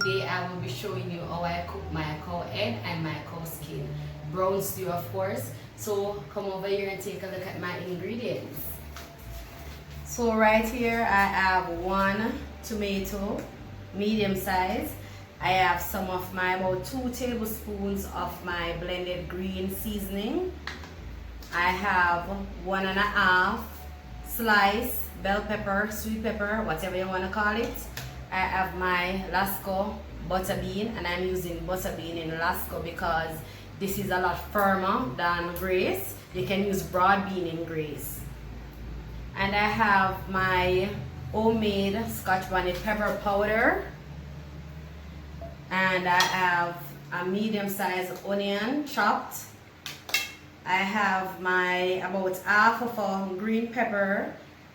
today I will be showing you how I cook my cow head and my cow skin. Brown stew, of course. So come over here and take a look at my ingredients. So right here I have 1 tomato, medium size. I have some of my about 2 tablespoons of my blended green seasoning. I have 1.5 slice bell pepper, sweet pepper, whatever you want to call it. I have my Lasco butterbean, and I'm using butterbean in Lasco because this is a lot firmer than Grace. You can use broad bean in Grace. And I have my homemade scotch bonnet pepper powder. And I have a medium-sized onion chopped. I have my about half of a green pepper,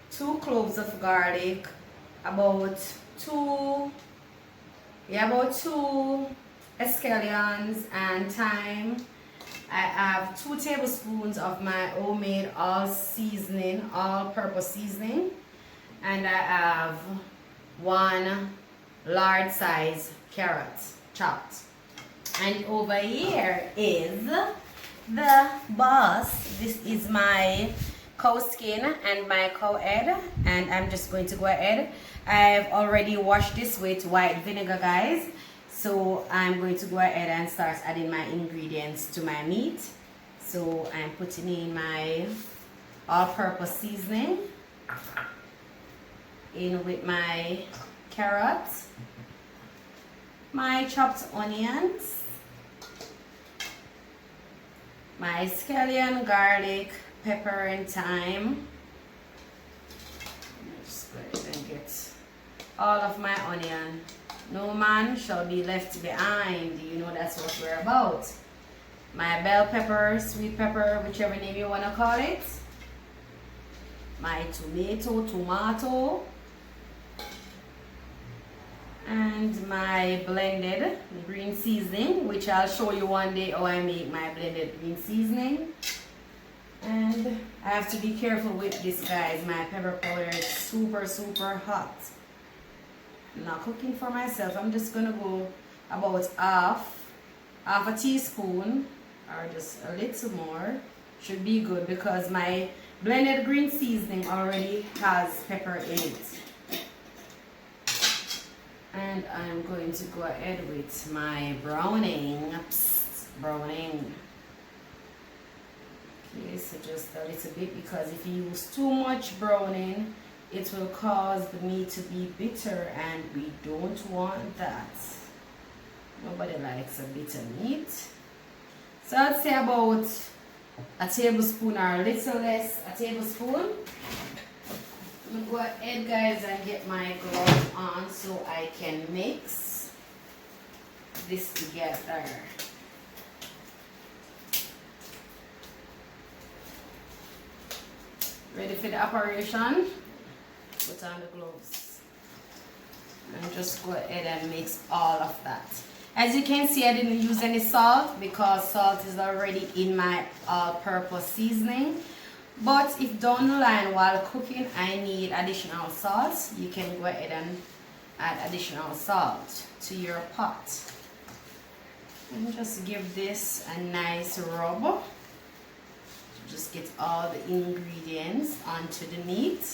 2 cloves of garlic, about 2 scallions and thyme. I have 2 tablespoons of my homemade all-purpose seasoning, and I have 1 large size carrot chopped. And over here is the boss. This is my cow skin and my cow head, and I'm just going to go ahead. I've already washed this with white vinegar, guys, so I'm going to go ahead and start adding my ingredients to my meat. So I'm putting in my all-purpose seasoning, in with my carrots, my chopped onions, my scallion, garlic, pepper and thyme. Just go ahead and get all of my onion. No man shall be left behind. You know that's what we're about. My bell pepper, sweet pepper, whichever name you want to call it. My tomato. And my blended green seasoning, which I'll show you one day how I make my blended green seasoning. And I have to be careful with this, guys. My pepper powder is super hot. I'm not cooking for myself. I'm just gonna go about half a teaspoon, or just a little more. Should be good because my blended green seasoning already has pepper in it. And I'm going to go ahead with my browning. Browning. Okay, so just a little bit, because if you use too much browning, it will cause the meat to be bitter, and we don't want that. Nobody likes a bitter meat. So I'd say about a tablespoon, or a little less, a tablespoon. I'm going to go ahead, guys, and get my gloves on so I can mix this together. Ready for the operation? Put on the gloves. And just go ahead and mix all of that. As you can see, I didn't use any salt because salt is already in my all-purpose seasoning. But if down the line while cooking I need additional salt, you can go ahead and add additional salt to your pot. And just give this a nice rub. Just get all the ingredients onto the meat.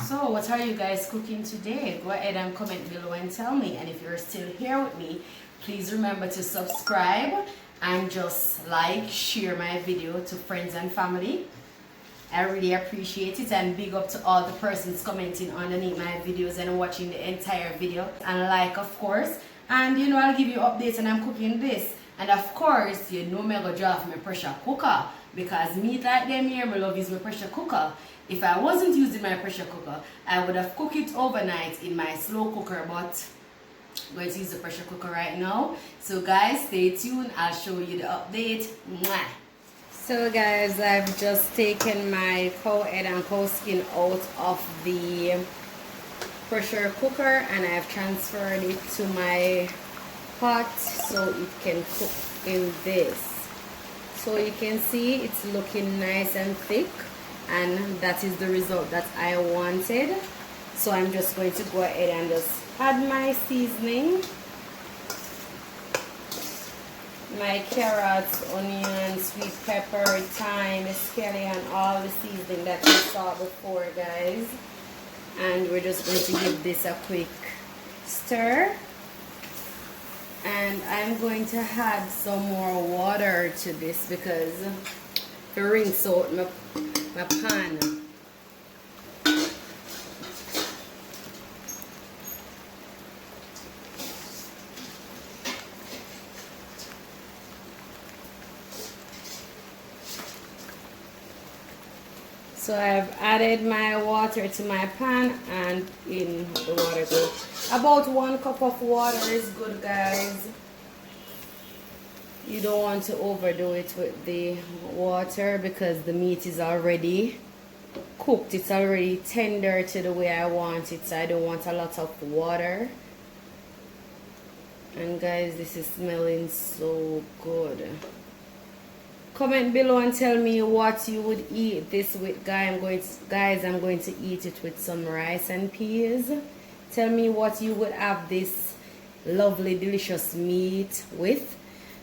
So what are you guys cooking today? Go ahead and comment below and tell me. And if you're still here with me, please remember to subscribe and just like, share my video to friends and family. I really appreciate it, and big up to all the persons commenting underneath my videos and watching the entire video, and like, of course. And you know, I'll give you updates and I'm cooking this. And of course, you know me go draw my pressure cooker, because meat like them here, my love, is my pressure cooker. If I wasn't using my pressure cooker, I would have cooked it overnight in my slow cooker, but I'm going to use the pressure cooker right now. So guys, stay tuned. I'll show you the update. Mwah. So guys, I've just taken my cow head and cow skin out of the pressure cooker, and I've transferred it to my pot so it can cook in this. So you can see it's looking nice and thick, and that is the result that I wanted. So I'm just going to go ahead and just add my seasoning. My carrots, onions, sweet pepper, thyme, scallion, and all the seasoning that we saw before, guys. And we're just going to give this a quick stir. And I'm going to add some more water to this because to rinse out my pan. So I've added my water to my pan, and in the water goes about 1 cup of water is good, guys. You don't want to overdo it with the water because the meat is already cooked. It's already tender to the way I want it, so I don't want a lot of water. And guys, this is smelling so good. Comment below and tell me what you would eat this with, guys. I'm going to eat it with some rice and peas. Tell me what you would have this lovely delicious meat with.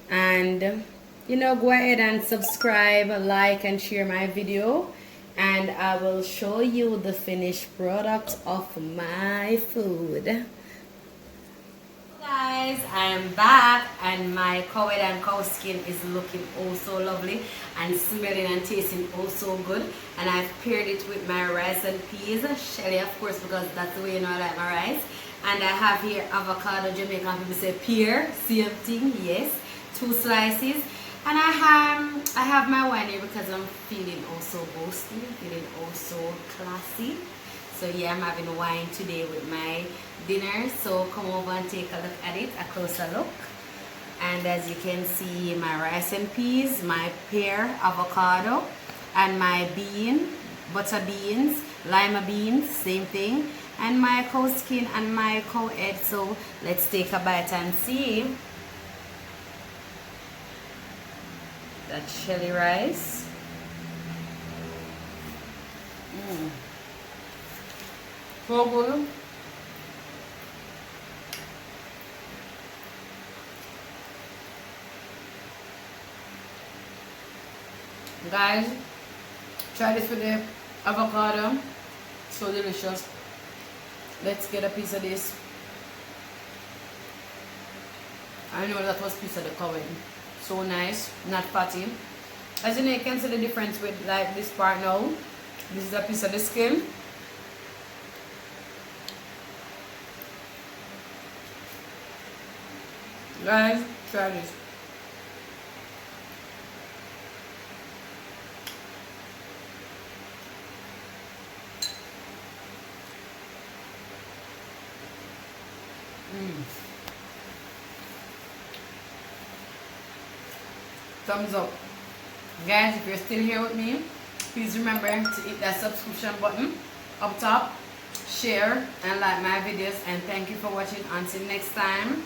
And you know, go ahead and subscribe, like, and share my video, and I will show you the finished product of my food. Guys, I am back, and my cow head and cow skin is looking oh so lovely and smelling and tasting oh so good. And I've paired it with my rice and peas, Shelly of course, because that's the way you know I like my rice. And I have here avocado. Jamaican people say pear, same thing, yes, 2 slices. And I have my wine here because I'm feeling also boasty, feeling also classy. So yeah, I'm having wine today with my dinner. So come over and take a look at it, a closer look. And as you can see, my rice and peas, my pear, avocado, and my bean, butter beans, lima beans, same thing, and my cow skin and my cow head. So let's take a bite and see. That shelly rice. So good. Guys, try this with the avocado. So delicious. Let's get a piece of this. I know that was a piece of the cow. So nice, not fatty. As you know, you can see the difference with like this part now. This is a piece of the skin. Guys, try this. Thumbs up. Guys, if you're still here with me, please remember to hit that subscription button up top, share and like my videos, and thank you for watching. Until next time.